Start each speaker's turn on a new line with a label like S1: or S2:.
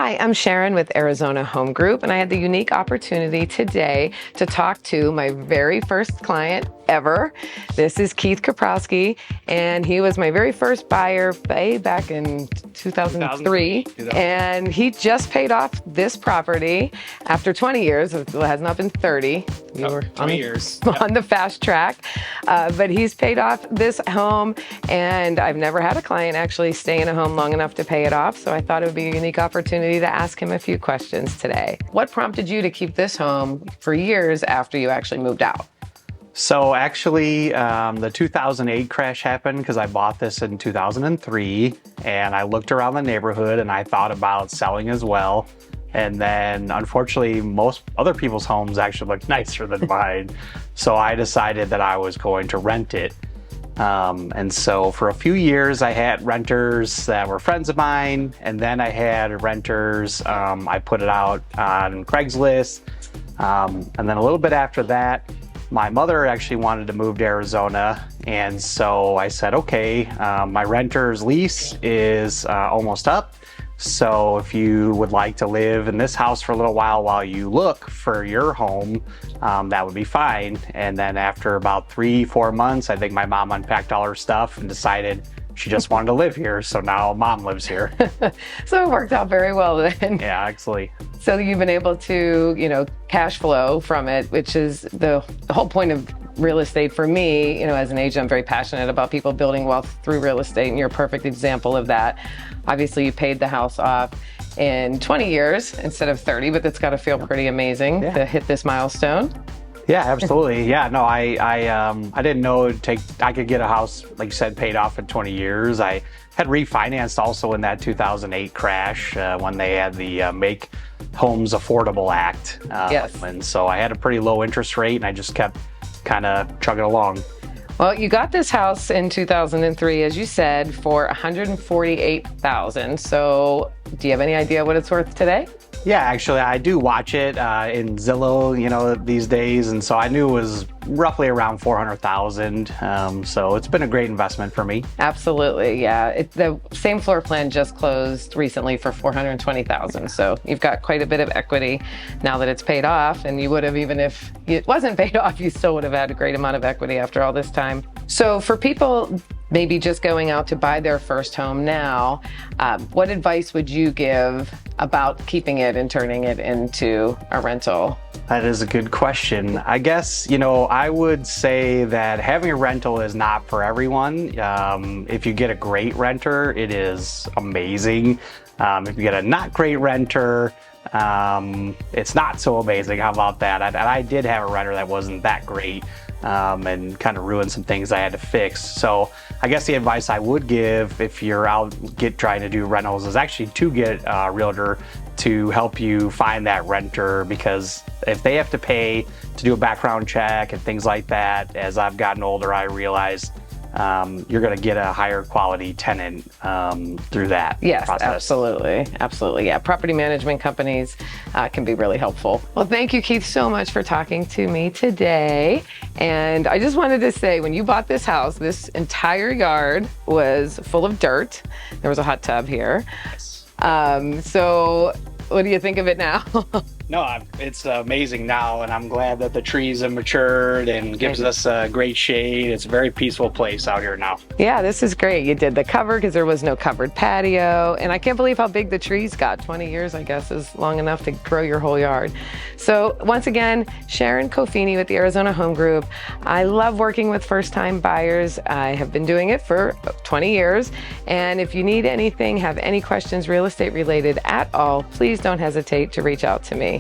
S1: Hi, I'm Sharon with Arizona Home Group, and I had the unique opportunity today to talk to my very first client ever. This is Keith Kaprowski, and he was my very first buyer back in 2003. And he just paid off this property after 20 years. It has not been 30. You were
S2: 20 years.
S1: On the fast track. But he's paid off this home, and I've never had a client actually stay in a home long enough to pay it off. So I thought it would be a unique opportunity to ask him a few questions today. What prompted you to keep this home for years after you actually moved out?
S2: So actually, the 2008 crash happened because I bought this in 2003, and I looked around the neighborhood and I thought about selling as well. And then unfortunately, most other people's homes actually looked nicer than mine. So I decided that I was going to rent it. And so for a few years, I had renters that were friends of mine, and then I had renters, I put it out on Craigslist. And then a little bit after that, my mother actually wanted to move to Arizona. And so I said, okay, my renter's lease is almost up. So if you would like to live in this house for a little while you look for your home, that would be fine. And then after about 3-4 months, I think my mom unpacked all her stuff and decided she just wanted to live here. So now mom lives here.
S1: So it worked out very well then.
S2: Yeah, actually.
S1: So you've been able to, cash flow from it, which is the whole point of real estate for me. As an agent, I'm very passionate about people building wealth through real estate, and you're a perfect example of that. Obviously, you paid the house off in 20 years instead of 30, but that's got to feel pretty amazing to hit this milestone.
S2: Yeah, absolutely. Yeah, no, I didn't know I could get a house, like you said, paid off in 20 years. I had refinanced also in that 2008 crash when they had the Make Homes Affordable Act.
S1: Yes.
S2: And so I had a pretty low interest rate, and I just kept kind of chugging along.
S1: Well, you got this house in 2003, as you said, for $148,000. So do you have any idea what it's worth today?
S2: Yeah, actually, I do watch it in Zillow, these days, and so I knew it was roughly around $400,000. So it's been a great investment for me.
S1: Absolutely, yeah. The same floor plan just closed recently for $420,000. So you've got quite a bit of equity now that it's paid off, and you would have, even if it wasn't paid off, you still would have had a great amount of equity after all this time. So for people maybe just going out to buy their first home now, what advice would you give about keeping it and turning it into a rental?
S2: That is a good question. I guess, I would say that having a rental is not for everyone. If you get a great renter, it is amazing. If you get a not great renter, it's not so amazing. How about that? I did have a renter that wasn't that great. And kind of ruined some things I had to fix. So I guess the advice I would give if you're out trying to do rentals is actually to get a realtor to help you find that renter, because if they have to pay to do a background check and things like that, as I've gotten older, I realized you're going to get a higher quality tenant through that process.
S1: Absolutely. Yeah, property management companies can be really helpful. Well, thank you, Keith, so much for talking to me today. And I just wanted to say, when you bought this house, this entire yard was full of dirt. There was a hot tub here. So what do you think of it now?
S2: No, it's amazing now, and I'm glad that the trees have matured and gives us a great shade. It's a very peaceful place out here now.
S1: Yeah, this is great. You did the cover because there was no covered patio, and I can't believe how big the trees got. 20 years, I guess, is long enough to grow your whole yard. So once again, Sharon Coffini with the Arizona Home Group. I love working with first-time buyers. I have been doing it for 20 years, and if you need anything, have any questions real estate related at all, please don't hesitate to reach out to me.